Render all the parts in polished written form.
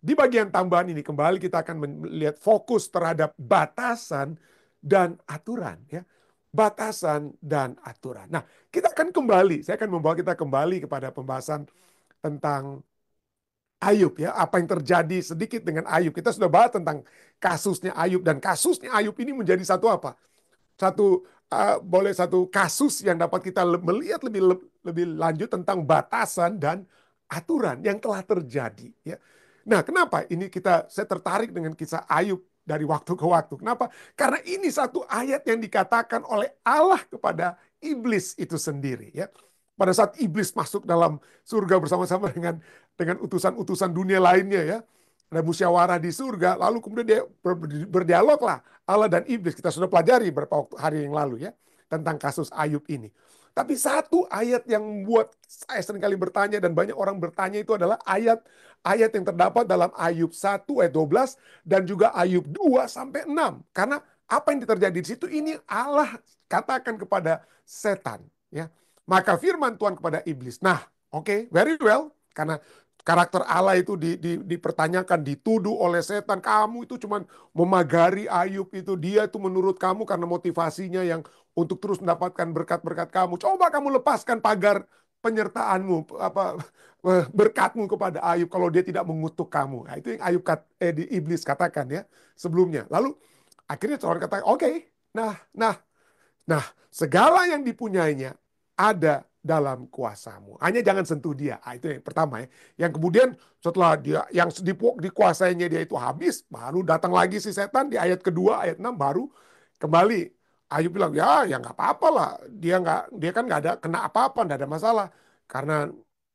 Di bagian tambahan ini kembali kita akan melihat fokus terhadap batasan dan aturan, ya. Batasan dan aturan. Nah, kita akan kembali, saya akan membawa kita kembali kepada pembahasan tentang Ayub, ya. Apa yang terjadi sedikit dengan Ayub. Kita sudah bahas tentang kasusnya Ayub, dan kasusnya Ayub ini menjadi satu apa? Satu kasus yang dapat kita melihat lebih lanjut tentang batasan dan aturan yang telah terjadi, ya. Nah, kenapa ini saya tertarik dengan kisah Ayub dari waktu ke waktu? Kenapa? Karena ini satu ayat yang dikatakan oleh Allah kepada iblis itu sendiri, ya. Pada saat iblis masuk dalam surga bersama-sama dengan utusan-utusan dunia lainnya, ya. Ada musyawarah di surga, lalu kemudian dia berdialog lah Allah dan iblis. Kita sudah pelajari beberapa hari yang lalu, ya, tentang kasus Ayub ini. Tapi satu ayat yang membuat saya seringkali bertanya dan banyak orang bertanya itu adalah ayat yang terdapat dalam Ayub 1 ayat 12 dan juga Ayub 2 sampai 6. Karena apa yang terjadi di situ ini Allah katakan kepada setan, ya. Maka firman Tuhan kepada iblis. Nah, oke, very well, karena karakter Allah itu dipertanyakan, dituduh oleh setan. Kamu itu cuma memagari Ayub itu. Dia itu menurut kamu karena motivasinya yang untuk terus mendapatkan berkat-berkat kamu. Coba kamu lepaskan pagar penyertaanmu, berkatmu kepada Ayub kalau dia tidak mengutuk kamu. Nah, itu yang di iblis katakan, ya, sebelumnya. Lalu akhirnya Tuhan katakan, oke, nah, nah, nah, segala yang dipunyainya ada dalam kuasamu. Hanya jangan sentuh dia. Ah, itu yang pertama, ya. Yang kemudian setelah dia yang dikuasainya dia itu habis, baru datang lagi si setan di ayat kedua, ayat 6 baru kembali. Ayub bilang, ya nggak apa-apa lah. Dia kan nggak ada kena apa-apa, nggak ada masalah. Karena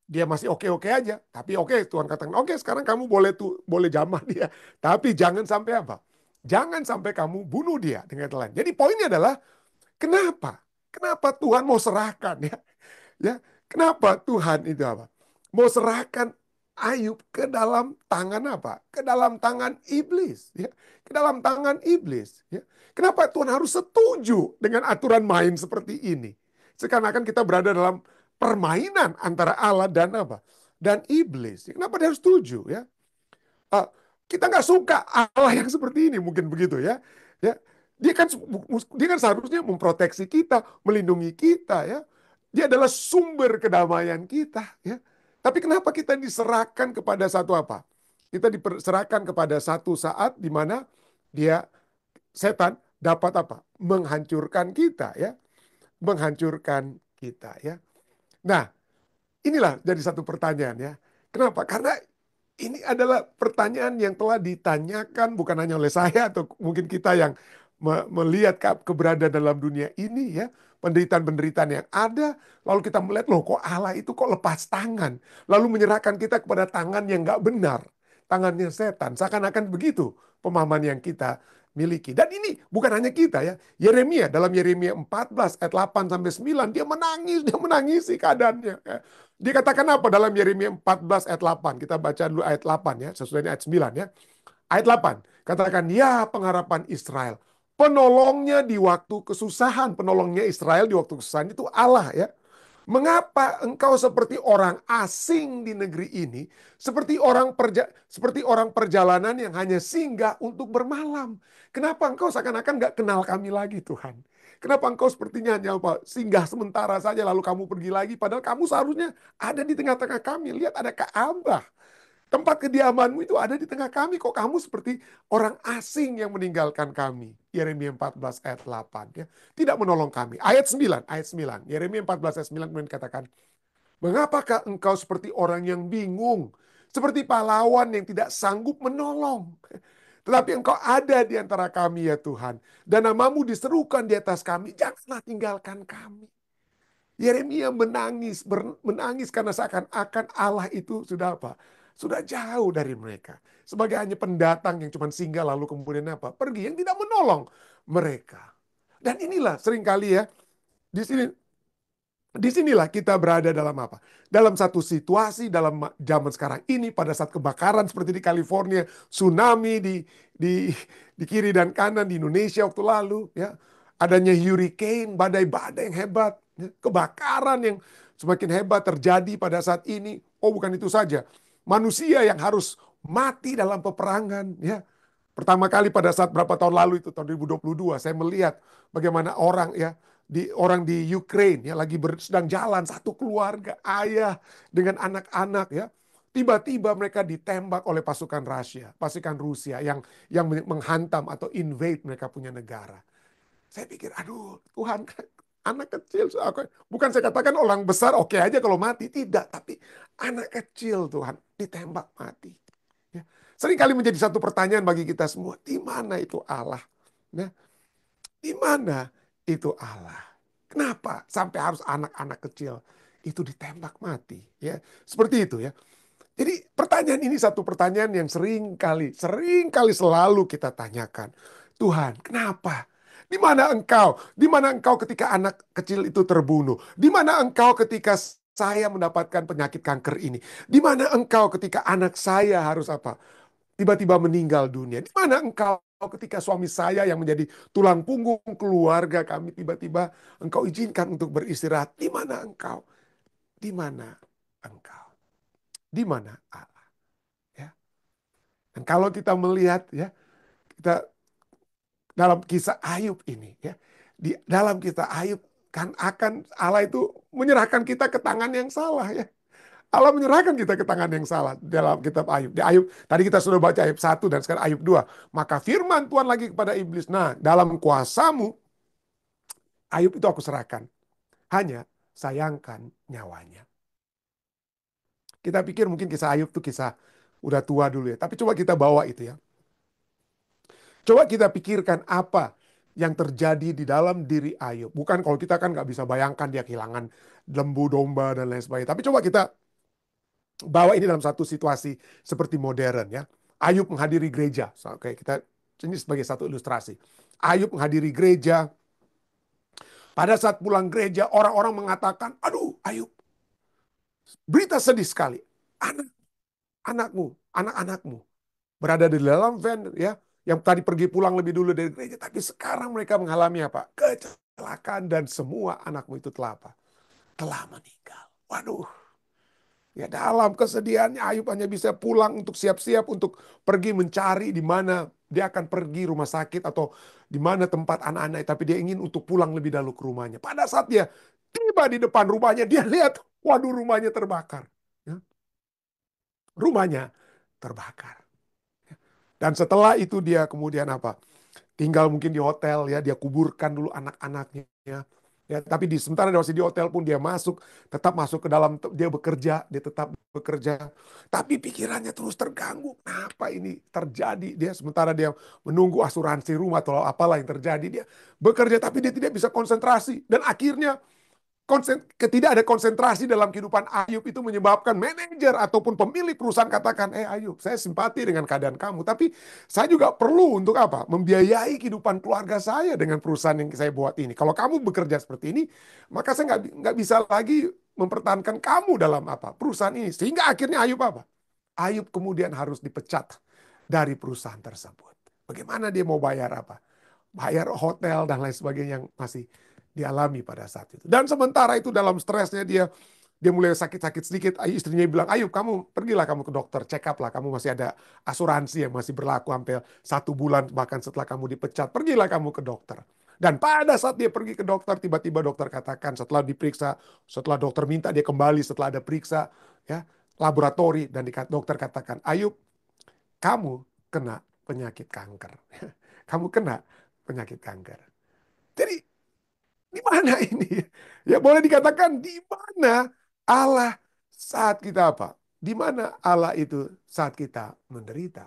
dia masih oke-oke aja. Tapi oke, Tuhan katakan, oke, sekarang kamu boleh jamah dia. Tapi jangan sampai apa? Jangan sampai kamu bunuh dia dengan kata lain. Jadi poinnya adalah kenapa? Kenapa Tuhan mau serahkan, ya? Ya, kenapa Tuhan itu apa? Mau serahkan Ayub ke dalam tangan apa? Ke dalam tangan iblis, ya. Ke dalam tangan iblis, ya. Kenapa Tuhan harus setuju dengan aturan main seperti ini? Seakan-akan kita berada dalam permainan antara Allah dan apa? Dan iblis. Kenapa dia harus setuju, ya? Ah, kita nggak suka Allah yang seperti ini, mungkin begitu, ya. Ya, dia kan seharusnya memproteksi kita, melindungi kita, ya. Dia adalah sumber kedamaian kita, ya. Tapi kenapa kita diserahkan kepada satu apa? Kita diserahkan kepada satu saat di mana dia setan dapat apa? Menghancurkan kita, ya. Menghancurkan kita, ya. Nah, inilah jadi satu pertanyaan, ya. Kenapa? Karena ini adalah pertanyaan yang telah ditanyakan bukan hanya oleh saya atau mungkin kita yang melihat keberadaan dalam dunia ini, ya. Penderitaan-penderitaan yang ada, lalu kita melihat, loh kok Allah itu kok lepas tangan. Lalu menyerahkan kita kepada tangan yang nggak benar. Tangannya setan. Seakan-akan begitu pemahaman yang kita miliki. Dan ini bukan hanya kita, ya. Yeremia, dalam Yeremia 14 ayat 8 sampai 9, dia menangisi keadaannya, ya. Dia katakan apa dalam Yeremia 14 ayat 8? Kita baca dulu ayat 8, ya, sesuai dengan ayat 9, ya. Ayat 8, katakan, ya pengharapan Israel, penolongnya di waktu kesusahan. Penolongnya Israel di waktu kesusahan itu Allah, ya. Mengapa engkau seperti orang asing di negeri ini, seperti orang perjalanan yang hanya singgah untuk bermalam? Kenapa engkau seakan-akan nggak kenal kami lagi, Tuhan? Kenapa engkau sepertinya hanya apa, singgah sementara saja lalu kamu pergi lagi, padahal kamu seharusnya ada di tengah-tengah kami. Lihat ada Ka'bah. Tempat kediamanmu itu ada di tengah kami. Kok kamu seperti orang asing yang meninggalkan kami? Yeremia 14 ayat 8. Ya. Tidak menolong kami. Ayat 9. Ayat 9. Yeremia 14 ayat 9 kemudian katakan, mengapakah engkau seperti orang yang bingung? Seperti pahlawan yang tidak sanggup menolong. Tetapi engkau ada di antara kami, ya Tuhan. Dan namamu diserukan di atas kami. Janganlah tinggalkan kami. Yeremia menangis karena seakan-akan Allah itu sudah apa? Sudah jauh dari mereka. Sebagai hanya pendatang yang cuma singgah lalu kemudian apa? Pergi, yang tidak menolong mereka. Dan inilah seringkali, ya, di sini disinilah kita berada dalam apa? Dalam satu situasi dalam zaman sekarang ini, pada saat kebakaran seperti di California, tsunami di kiri dan kanan di Indonesia waktu lalu, ya, adanya hurricane, badai-badai yang hebat, ya, kebakaran yang semakin hebat terjadi pada saat ini. Oh, bukan itu saja, manusia yang harus mati dalam peperangan, ya. Pertama kali pada saat berapa tahun lalu itu, tahun 2022, saya melihat bagaimana orang, ya, orang di Ukraine, ya, lagi sedang jalan satu keluarga, ayah dengan anak-anak, ya. Tiba-tiba mereka ditembak oleh pasukan Rusia yang menghantam atau invade mereka punya negara. Saya pikir, aduh Tuhan, anak kecil. Bukan saya katakan orang besar oke aja kalau mati. Tidak, tapi anak kecil Tuhan ditembak mati. Ya. Seringkali menjadi satu pertanyaan bagi kita semua. Di mana itu Allah? Ya. Di mana itu Allah? Kenapa sampai harus anak-anak kecil itu ditembak mati? Ya, seperti itu ya. Jadi pertanyaan ini satu pertanyaan yang sering kali selalu kita tanyakan. Tuhan, kenapa? Di mana engkau? Di mana engkau ketika anak kecil itu terbunuh? Di mana engkau ketika saya mendapatkan penyakit kanker ini? Di mana engkau ketika anak saya harus apa? Tiba-tiba meninggal dunia. Di mana engkau ketika suami saya yang menjadi tulang punggung keluarga kami tiba-tiba engkau izinkan untuk beristirahat? Di mana engkau? Di mana engkau? Di mana Allah? Ya. Dan kalau kita melihat, ya, kita dalam kisah Ayub ini, ya, di dalam kisah Ayub kan akan Allah itu menyerahkan kita ke tangan yang salah, ya. Allah menyerahkan kita ke tangan yang salah dalam kitab Ayub. Di Ayub tadi kita sudah baca Ayub 1 dan sekarang Ayub 2. Maka firman Tuhan lagi kepada iblis, nah dalam kuasamu Ayub itu aku serahkan. Hanya sayangkan nyawanya. Kita pikir mungkin kisah Ayub itu kisah udah tua dulu, ya. Tapi coba kita bawa itu, ya. Coba kita pikirkan apa yang terjadi di dalam diri Ayub. Bukan kalau kita kan nggak bisa bayangkan dia kehilangan lembu domba dan lain sebagainya. Tapi coba kita bawa ini dalam satu situasi seperti modern, ya. Ayub menghadiri gereja. Oke, kita ini sebagai satu ilustrasi. Ayub menghadiri gereja. Pada saat pulang gereja, orang-orang mengatakan, aduh Ayub, berita sedih sekali. Anak-anakmu, anak-anakmu berada di dalam van, ya, yang tadi pergi pulang lebih dulu dari gereja, tapi sekarang mereka mengalami apa? Kecelakaan dan semua anakmu itu telah apa? Telah meninggal. Waduh, ya dalam kesedihannya Ayub hanya bisa pulang untuk siap-siap untuk pergi mencari di mana dia akan pergi rumah sakit atau di mana tempat anak-anak, tapi dia ingin untuk pulang lebih dahulu ke rumahnya. Pada saat dia tiba di depan rumahnya, dia lihat, waduh rumahnya terbakar. Ya, rumahnya terbakar. Dan setelah itu dia kemudian apa? Tinggal mungkin di hotel, ya, dia kuburkan dulu anak-anaknya, ya, tapi sementara dia masih di hotel pun dia tetap masuk ke dalam, dia tetap bekerja, tapi pikirannya terus terganggu. Kenapa ini terjadi? Dia sementara dia menunggu asuransi rumah atau apalah yang terjadi, dia bekerja tapi dia tidak bisa konsentrasi dan akhirnya tidak ada konsentrasi dalam kehidupan Ayub itu menyebabkan manajer ataupun pemilik perusahaan katakan, Ayub, saya simpati dengan keadaan kamu, tapi saya juga perlu untuk apa? Membiayai kehidupan keluarga saya dengan perusahaan yang saya buat ini. Kalau kamu bekerja seperti ini, maka saya nggak bisa lagi mempertahankan kamu dalam apa? Perusahaan ini. Sehingga akhirnya Ayub apa? Ayub kemudian harus dipecat dari perusahaan tersebut. Bagaimana dia mau bayar apa? Bayar hotel dan lain sebagainya yang masih dialami pada saat itu. Dan sementara itu dalam stresnya dia mulai sakit-sakit sedikit. Istrinya bilang, Ayub kamu pergilah kamu ke dokter, check up lah. Kamu masih ada asuransi yang masih berlaku sampai 1 bulan bahkan setelah kamu dipecat. Pergilah kamu ke dokter. Dan pada saat dia pergi ke dokter, tiba-tiba dokter katakan setelah diperiksa, setelah dokter minta dia kembali setelah ada periksa, ya, laboratori, dan dokter katakan, Ayub, kamu kena penyakit kanker. Kamu kena penyakit kanker. Jadi di mana ini? Ya boleh dikatakan di mana Allah saat kita apa? Di mana Allah itu saat kita menderita?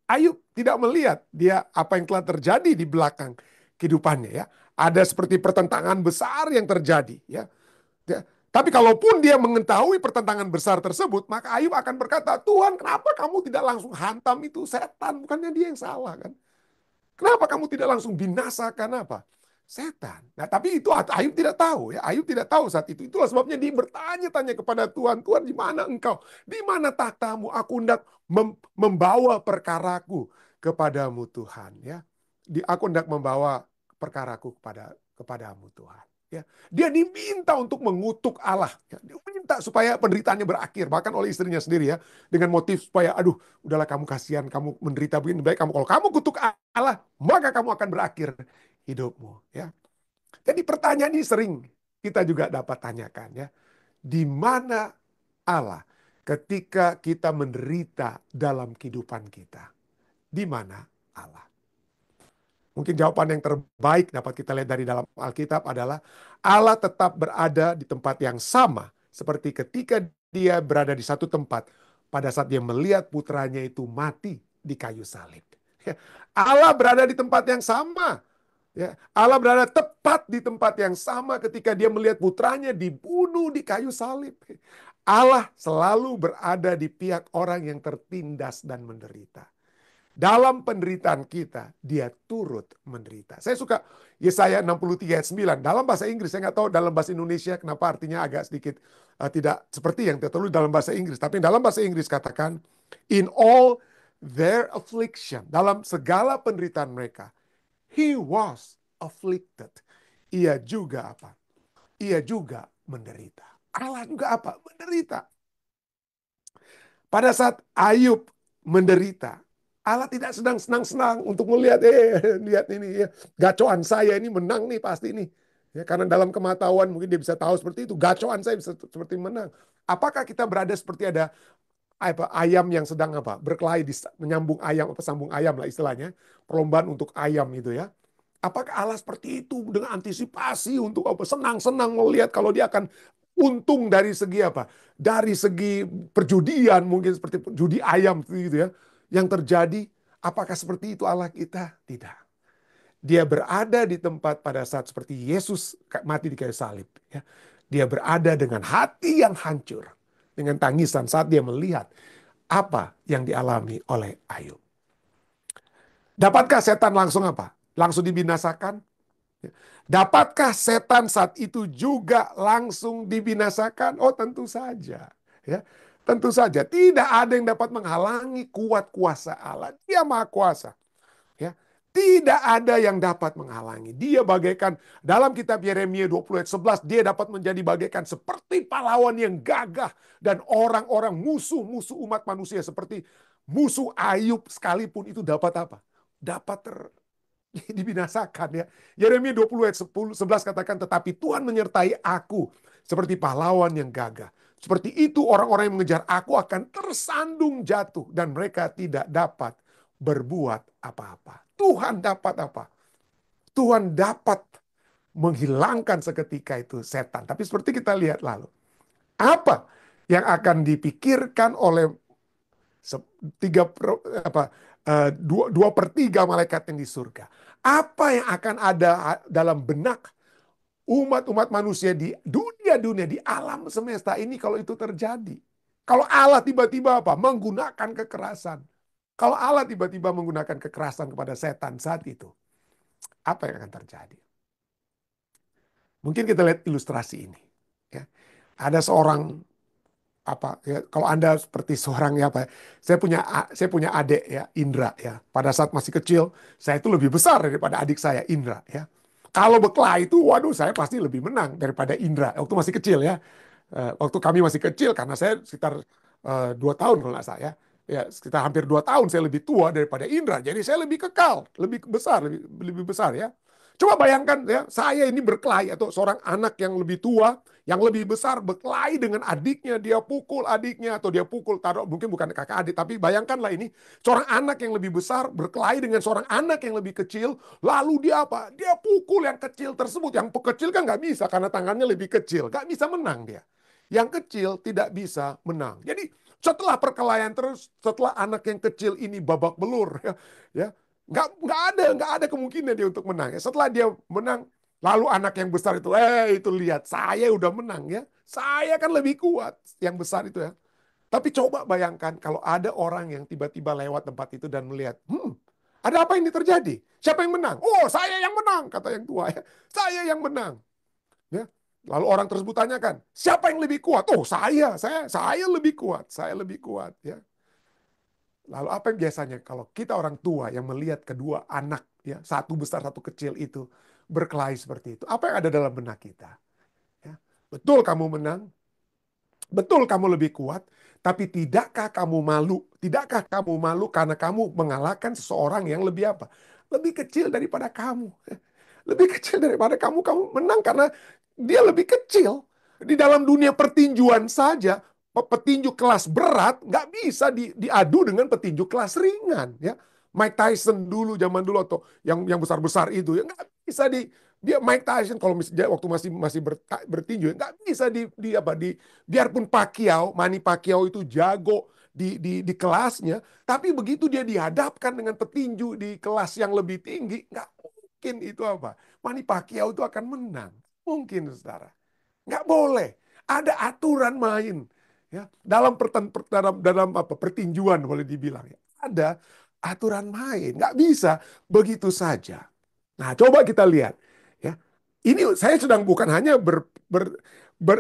Ayub tidak melihat dia apa yang telah terjadi di belakang kehidupannya, ya. Ada seperti pertentangan besar yang terjadi, ya. Ya. Tapi kalaupun dia mengetahui pertentangan besar tersebut, maka Ayub akan berkata, Tuhan kenapa kamu tidak langsung hantam itu setan? Bukannya dia yang salah kan? Kenapa kamu tidak langsung binasakan apa? Setan. Nah, tapi itu Ayub tidak tahu, ya. Ayub tidak tahu saat itu. Itulah sebabnya dia bertanya-tanya kepada Tuhan, Tuhan di mana engkau? Di mana takhtamu? Aku hendak membawa perkaraku kepadamu Tuhan, ya. Aku hendak membawa perkaraku kepadamu Tuhan. Ya. Dia diminta untuk mengutuk Allah. Ya. Dia minta supaya penderitaannya berakhir. Bahkan oleh istrinya sendiri ya. Dengan motif supaya, aduh, udahlah kamu kasihan, kamu menderita begini. Baik kamu, kalau kamu kutuk Allah, maka kamu akan berakhir hidupmu. Ya. Jadi pertanyaan ini sering kita juga dapat tanyakan ya. Di mana Allah ketika kita menderita dalam kehidupan kita? Di mana Allah? Mungkin jawaban yang terbaik dapat kita lihat dari dalam Alkitab adalah Allah tetap berada di tempat yang sama seperti ketika dia berada di satu tempat pada saat dia melihat putranya itu mati di kayu salib. Ya, Allah berada di tempat yang sama. Ya, Allah berada tepat di tempat yang sama ketika dia melihat putranya dibunuh di kayu salib. Allah selalu berada di pihak orang yang tertindas dan menderita. Dalam penderitaan kita, dia turut menderita. Saya suka Yesaya 63 ayat 9. Dalam bahasa Inggris, saya nggak tahu dalam bahasa Indonesia kenapa artinya agak sedikit tidak seperti yang tertulis dalam bahasa Inggris. Tapi dalam bahasa Inggris katakan, in all their affliction, dalam segala penderitaan mereka, he was afflicted. Ia juga apa? Ia juga menderita. Allah juga apa? Menderita. Pada saat Ayub menderita, Allah tidak sedang senang-senang untuk melihat, lihat ini ya, gacoan saya ini menang nih pasti nih. Ya, karena dalam kematahuan mungkin dia bisa tahu seperti itu, gacoan saya bisa seperti menang. Apakah kita berada seperti ada ayam yang sedang berkelahi menyambung ayam, sambung ayam lah istilahnya, perlombaan untuk ayam itu ya. Apakah Allah seperti itu dengan antisipasi untuk senang-senang melihat kalau dia akan untung dari segi apa? Dari segi perjudian mungkin seperti judi ayam gitu ya. Yang terjadi apakah seperti itu Allah kita? Tidak. Dia berada di tempat pada saat seperti Yesus mati di kayu salib ya. Dia berada dengan hati yang hancur, dengan tangisan saat dia melihat apa yang dialami oleh Ayub. Dapatkah setan langsung apa? Langsung dibinasakan? Dapatkah setan saat itu juga langsung dibinasakan? Oh tentu saja. Ya, tentu saja. Tidak ada yang dapat menghalangi kuat kuasa Allah. Dia maha kuasa. Ya, tidak ada yang dapat menghalangi. Dia bagaikan dalam kitab Yeremia 20 ayat 11, dia dapat menjadi bagaikan seperti pahlawan yang gagah dan orang-orang musuh-musuh umat manusia seperti musuh Ayub sekalipun itu dapat apa? Dapat dibinasakan ya. Yeremia 20 ayat 10, 11 katakan, tetapi Tuhan menyertai aku seperti pahlawan yang gagah. Seperti itu orang-orang yang mengejar aku akan tersandung jatuh dan mereka tidak dapat berbuat apa-apa. Tuhan dapat apa? Tuhan dapat menghilangkan seketika itu setan. Tapi seperti kita lihat lalu, apa yang akan dipikirkan oleh tiga apa dua per tiga malaikat yang di surga? Apa yang akan ada dalam benak umat-umat manusia di dunia-dunia, di alam semesta ini kalau itu terjadi? Kalau Allah tiba-tiba apa? Menggunakan kekerasan. Kalau Allah tiba-tiba menggunakan kekerasan kepada setan saat itu, apa yang akan terjadi? Mungkin kita lihat ilustrasi ini. Ya. Ada seorang ya, kalau Anda seperti seorang ya saya punya adik ya, Indra ya. Pada saat masih kecil, saya itu lebih besar daripada adik saya, Indra ya. Kalau berkelahi itu, waduh, saya pasti lebih menang daripada Indra waktu masih kecil ya. Waktu kami masih kecil, karena saya sekitar 2 tahun kalau nggak salah ya, sekitar hampir 2 tahun saya lebih tua daripada Indra. Jadi saya lebih kekal, lebih besar, lebih besar ya. Coba bayangkan ya, saya ini berkelahi atau seorang anak yang lebih tua, yang lebih besar berkelahi dengan adiknya, dia pukul adiknya atau dia pukul, taruh mungkin bukan kakak adik, tapi bayangkanlah ini seorang anak yang lebih besar berkelahi dengan seorang anak yang lebih kecil, lalu dia apa? Dia pukul yang kecil tersebut, yang kecil kan nggak bisa karena tangannya lebih kecil, nggak bisa menang dia. Yang kecil tidak bisa menang. Jadi setelah perkelahian terus, setelah anak yang kecil ini babak belur, ya, nggak ada kemungkinan dia untuk menang. Ya, setelah dia menang, lalu anak yang besar itu lihat saya udah menang ya, saya kan lebih kuat yang besar itu ya. Tapi coba bayangkan kalau ada orang yang tiba-tiba lewat tempat itu dan melihat, ada apa ini terjadi? Siapa yang menang? Oh, saya yang menang, kata yang tua ya. Saya yang menang. Ya. Lalu orang tersebut tanyakan, siapa yang lebih kuat? Oh, saya lebih kuat, saya lebih kuat ya. Lalu apa yang biasanya kalau kita orang tua yang melihat kedua anak ya, satu besar satu kecil itu berkelahi seperti itu? Apa yang ada dalam benak kita? Ya. Betul kamu menang, betul kamu lebih kuat, tapi tidakkah kamu malu? Tidakkah kamu malu karena kamu mengalahkan seseorang yang lebih apa? Lebih kecil daripada kamu. Lebih kecil daripada kamu, kamu menang karena dia lebih kecil. Di dalam dunia pertinjuan saja, petinju kelas berat nggak bisa diadu dengan petinju kelas ringan. Ya, Mike Tyson dulu, zaman dulu, atau yang besar-besar itu, ya nggak bisa dia Mike Tyson kalau misalnya waktu masih masih bertinju, ya nggak bisa di apa biarpun Manny Pacquiao itu jago di kelasnya, tapi begitu dia dihadapkan dengan petinju di kelas yang lebih tinggi, nggak mungkin itu apa Manny Pacquiao itu akan menang. Mungkin, saudara. Nggak boleh. Ada aturan main. Ya, dalam apa pertinjuan boleh dibilang. Ya. Ada aturan main. Nggak bisa begitu saja. Nah, coba kita lihat. Ya, ini saya sedang bukan hanya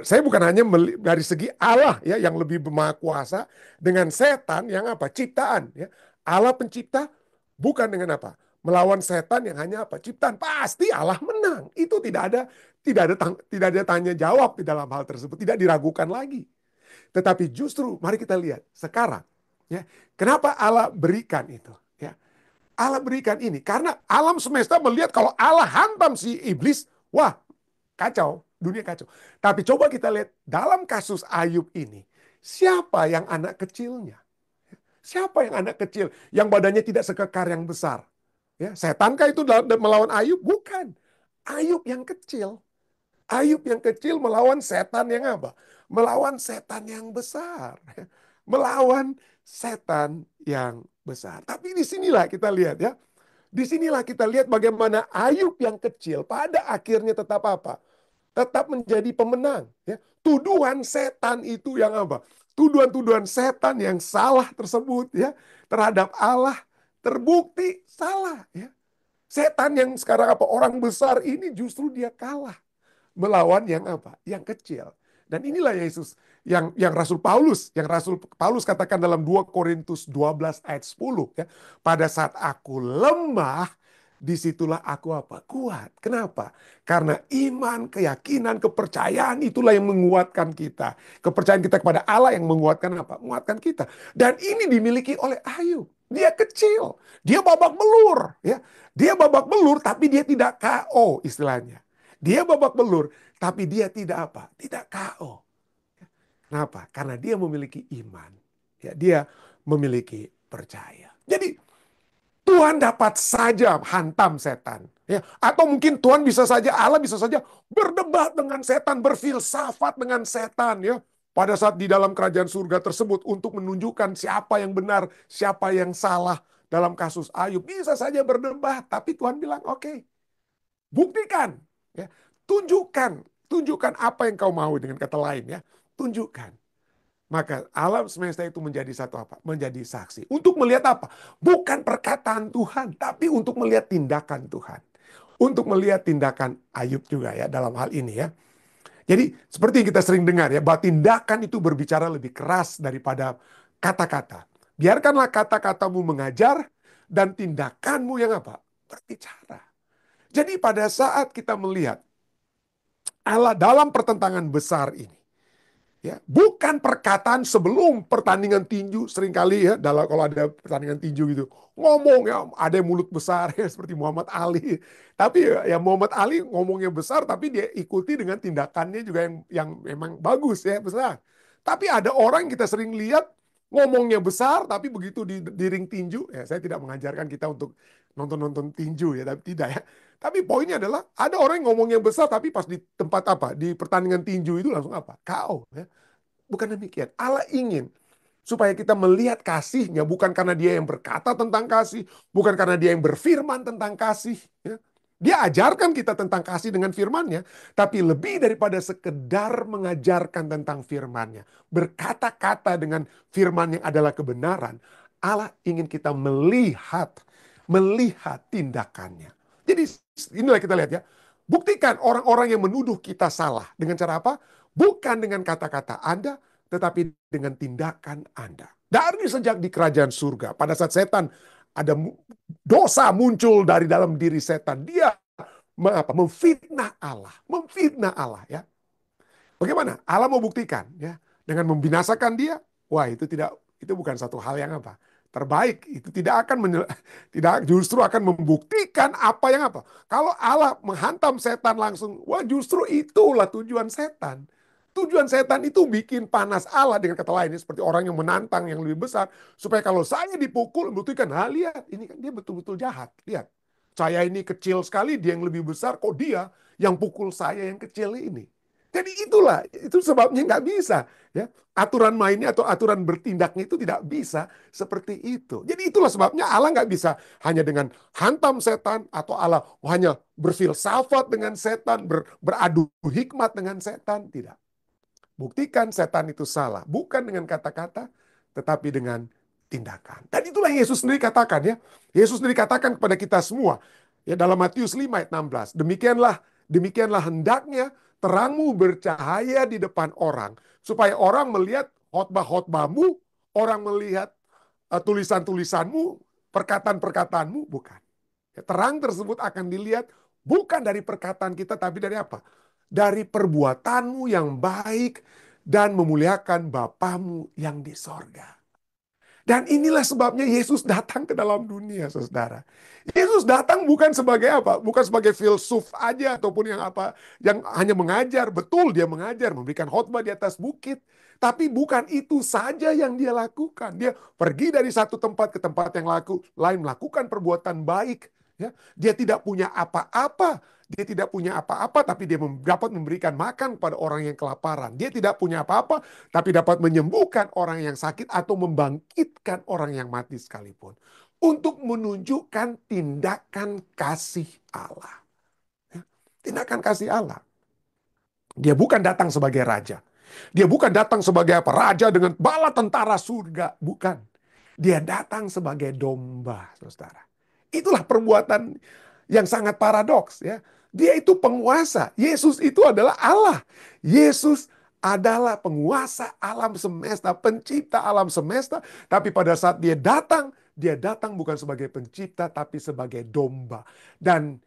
saya bukan hanya dari segi Allah ya yang lebih bermaha kuasa dengan setan yang apa ciptaan ya. Allah pencipta bukan dengan apa melawan setan yang hanya apa ciptaan, pasti Allah menang. Itu tidak ada tanya jawab di dalam hal tersebut, tidak diragukan lagi. Tetapi justru mari kita lihat sekarang ya, kenapa Allah berikan itu ya. Allah berikan ini karena alam semesta melihat kalau Allah hantam si iblis, wah, kacau, dunia kacau. Tapi coba kita lihat dalam kasus Ayub ini, siapa yang anak kecilnya? Siapa yang anak kecil yang badannya tidak sekekar yang besar? Ya, setankah itu melawan Ayub? Bukan. Ayub yang kecil. Ayub yang kecil melawan setan yang apa? Melawan setan yang besar. Melawan setan yang besar. Tapi disinilah kita lihat ya. Disinilah kita lihat bagaimana Ayub yang kecil pada akhirnya tetap apa? Tetap menjadi pemenang. Ya. Tuduhan setan itu yang apa? Tuduhan-tuduhan setan yang salah tersebut ya terhadap Allah terbukti salah. Ya. Setan yang sekarang apa? Orang besar ini justru dia kalah melawan yang apa? Yang kecil. Dan inilah Yesus yang Rasul Paulus katakan dalam 2 Korintus 12 ayat 10 ya. Pada saat aku lemah, disitulah aku apa? Kuat. Kenapa? Karena iman, keyakinan, kepercayaan itulah yang menguatkan kita. Kepercayaan kita kepada Allah yang menguatkan apa? Menguatkan kita. Dan ini dimiliki oleh Ayub. Dia kecil, dia babak belur, ya. Dia babak belur tapi dia tidak KO istilahnya. Dia babak belur tapi dia tidak apa? Tidak KO. Kenapa? Karena dia memiliki iman. Ya, dia memiliki percaya. Jadi Tuhan dapat saja hantam setan. Ya, atau mungkin Tuhan bisa saja, Allah bisa saja berdebat dengan setan, berfilsafat dengan setan. Ya, pada saat di dalam kerajaan surga tersebut untuk menunjukkan siapa yang benar, siapa yang salah dalam kasus Ayub. Bisa saja berdebat, tapi Tuhan bilang, oke, buktikan. Ya, tunjukkan apa yang kau mau dengan kata lain. Ya, tunjukkan. Maka alam semesta itu menjadi satu apa? Menjadi saksi. Untuk melihat apa? Bukan perkataan Tuhan, tapi untuk melihat tindakan Tuhan. Untuk melihat tindakan Ayub juga ya dalam hal ini ya. Jadi seperti yang kita sering dengar ya, bahwa tindakan itu berbicara lebih keras daripada kata-kata. Biarkanlah kata-katamu mengajar dan tindakanmu yang apa? Berbicara. Jadi pada saat kita melihat Allah dalam pertentangan besar ini, ya, bukan perkataan sebelum pertandingan tinju seringkali ya kalau ada pertandingan tinju gitu ngomong ya ada yang mulut besar ya seperti Muhammad Ali. Tapi ya Muhammad Ali ngomongnya besar tapi dia ikuti dengan tindakannya juga yang memang bagus ya besar. Tapi ada orang yang kita sering lihat ngomongnya besar tapi begitu di ring tinju ya saya tidak mengajarkan kita untuk nonton-nonton tinju ya tapi tidak ya. Tapi poinnya adalah ada orang yang ngomongnya besar tapi pas di tempat apa di pertandingan tinju itu langsung apa KO ya. Bukan demikian. Allah ingin supaya kita melihat kasihnya bukan karena dia yang berkata tentang kasih, bukan karena dia yang berfirman tentang kasih. Ya. Dia ajarkan kita tentang kasih dengan firmannya, tapi lebih daripada sekedar mengajarkan tentang firmannya, berkata-kata dengan firman yang adalah kebenaran, Allah ingin kita melihat tindakannya. Jadi inilah kita lihat ya, buktikan orang-orang yang menuduh kita salah dengan cara apa? Bukan dengan kata-kata Anda, tetapi dengan tindakan Anda. Dari sejak di kerajaan surga, pada saat setan ada dosa muncul dari dalam diri setan, dia memfitnah Allah, memfitnah Allah ya. Bagaimana? Allah mau buktikan ya dengan membinasakan dia. Wah, itu bukan satu hal yang apa? Terbaik. Itu tidak justru akan membuktikan apa yang apa? Kalau Allah menghantam setan langsung, wah justru itulah tujuan setan. Tujuan setan itu bikin panas Allah, dengan kata lain seperti orang yang menantang yang lebih besar supaya kalau saya dipukul membuktikan, lihat ini kan dia betul-betul jahat. Lihat. Saya ini kecil sekali, dia yang lebih besar, kok dia yang pukul saya yang kecil ini. Jadi itu sebabnya nggak bisa. Ya. Aturan mainnya atau aturan bertindaknya itu tidak bisa seperti itu. Jadi itulah sebabnya Allah nggak bisa hanya dengan hantam setan atau Allah hanya berfilsafat dengan setan, beradu hikmat dengan setan. Tidak. Buktikan setan itu salah. Bukan dengan kata-kata, tetapi dengan tindakan. Dan itulah yang Yesus sendiri katakan ya. Yesus sendiri katakan kepada kita semua. Ya dalam Matius 5 ayat 16. Demikianlah hendaknya terangmu bercahaya di depan orang. Supaya orang melihat khotbah-khotbahmu, orang melihat tulisan-tulisanmu, perkataan-perkataanmu, bukan. Ya, terang tersebut akan dilihat bukan dari perkataan kita, tapi dari apa? Dari perbuatanmu yang baik dan memuliakan Bapamu yang di sorga. Dan inilah sebabnya Yesus datang ke dalam dunia, saudara. Yesus datang bukan sebagai apa? Bukan sebagai filsuf aja ataupun yang apa, yang hanya mengajar. Betul dia mengajar, memberikan khotbah di atas bukit. Tapi bukan itu saja yang dia lakukan. Dia pergi dari satu tempat ke tempat yang lain melakukan perbuatan baik. Ya, dia tidak punya apa-apa. Dia tidak punya apa-apa, tapi dia dapat memberikan makan pada orang yang kelaparan. Dia tidak punya apa-apa, tapi dapat menyembuhkan orang yang sakit atau membangkitkan orang yang mati sekalipun. Untuk menunjukkan tindakan kasih Allah. Ya, tindakan kasih Allah. Dia bukan datang sebagai raja. Dia bukan datang sebagai apa? Raja dengan bala tentara surga. Bukan. Dia datang sebagai domba, saudara. Itulah perbuatan yang sangat paradoks ya. Dia itu penguasa. Yesus itu adalah Allah. Yesus adalah penguasa alam semesta, pencipta alam semesta. Tapi pada saat dia datang bukan sebagai pencipta, tapi sebagai domba. Dan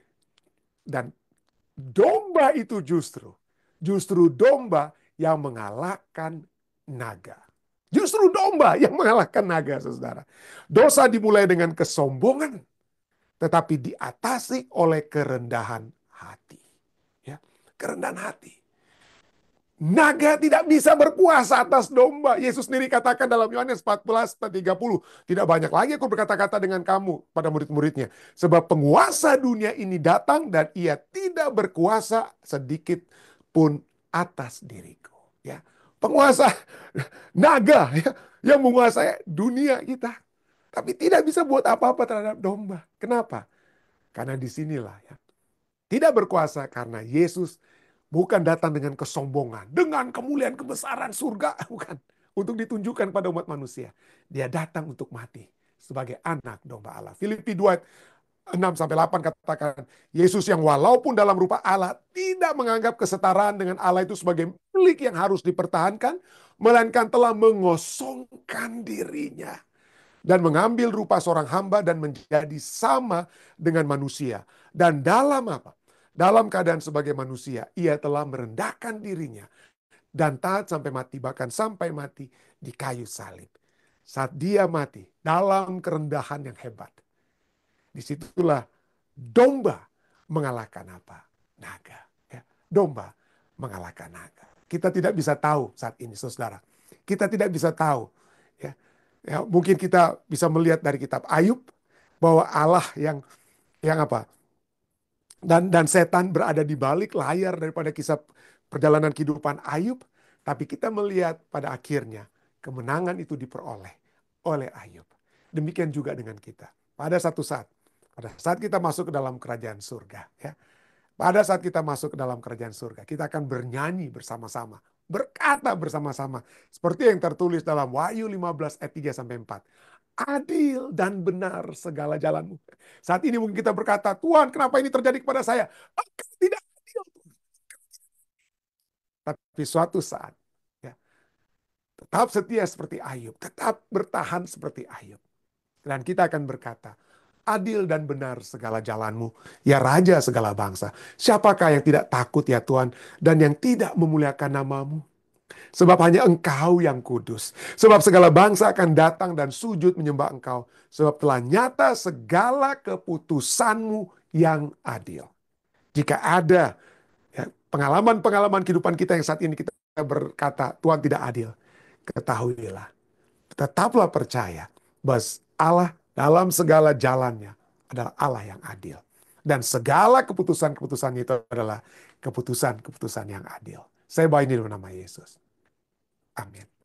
domba itu justru domba yang mengalahkan naga. Justru domba yang mengalahkan naga, saudara. Dosa dimulai dengan kesombongan, tetapi diatasi oleh kerendahan hati. Ya, kerendahan hati. Naga tidak bisa berkuasa atas domba. Yesus sendiri katakan dalam Yohanes 14:30. Tidak banyak lagi aku berkata-kata dengan kamu pada murid-muridnya. Sebab penguasa dunia ini datang dan ia tidak berkuasa sedikit pun atas diriku. Ya, penguasa naga ya, yang menguasai dunia kita. Tapi tidak bisa buat apa-apa terhadap domba. Kenapa? Karena disinilah ya. Tidak berkuasa karena Yesus bukan datang dengan kesombongan, dengan kemuliaan kebesaran surga, bukan. Untuk ditunjukkan pada umat manusia. Dia datang untuk mati sebagai anak domba Allah. Filipi 2:6-8 katakan, Yesus yang walaupun dalam rupa Allah tidak menganggap kesetaraan dengan Allah itu sebagai milik yang harus dipertahankan, melainkan telah mengosongkan dirinya dan mengambil rupa seorang hamba dan menjadi sama dengan manusia. Dan dalam apa? Dalam keadaan sebagai manusia, ia telah merendahkan dirinya dan taat sampai mati, bahkan sampai mati di kayu salib. Saat dia mati dalam kerendahan yang hebat, disitulah domba mengalahkan apa? Naga. Ya, domba mengalahkan naga. Kita tidak bisa tahu saat ini, saudara. Kita tidak bisa tahu. Ya, ya, mungkin kita bisa melihat dari kitab Ayub bahwa Allah yang apa? Dan setan berada di balik layar daripada kisah perjalanan kehidupan Ayub. Tapi kita melihat pada akhirnya kemenangan itu diperoleh oleh Ayub. Demikian juga dengan kita. Pada saat kita masuk ke dalam kerajaan surga. Ya, pada saat kita masuk ke dalam kerajaan surga, kita akan bernyanyi bersama-sama. Berkata bersama-sama. Seperti yang tertulis dalam Wahyu 15 ayat 3-4. Adil dan benar segala jalanmu. Saat ini mungkin kita berkata, Tuhan kenapa ini terjadi kepada saya? Engkau tidak adil. Tapi suatu saat, ya, tetap setia seperti Ayub. Tetap bertahan seperti Ayub. Dan kita akan berkata, adil dan benar segala jalanmu, ya Raja segala bangsa. Siapakah yang tidak takut ya Tuhan, dan yang tidak memuliakan namamu? Sebab hanya Engkau yang kudus. Sebab segala bangsa akan datang dan sujud menyembah Engkau. Sebab telah nyata segala keputusanmu yang adil. Jika ada ya, pengalaman-pengalaman kehidupan kita yang saat ini kita berkata, Tuhan tidak adil. Ketahuilah, tetaplah percaya bahwa Allah dalam segala jalannya adalah Allah yang adil. Dan segala keputusan-keputusannya itu adalah keputusan-keputusan yang adil. Saya bawa ini dalam nama Yesus. Amin.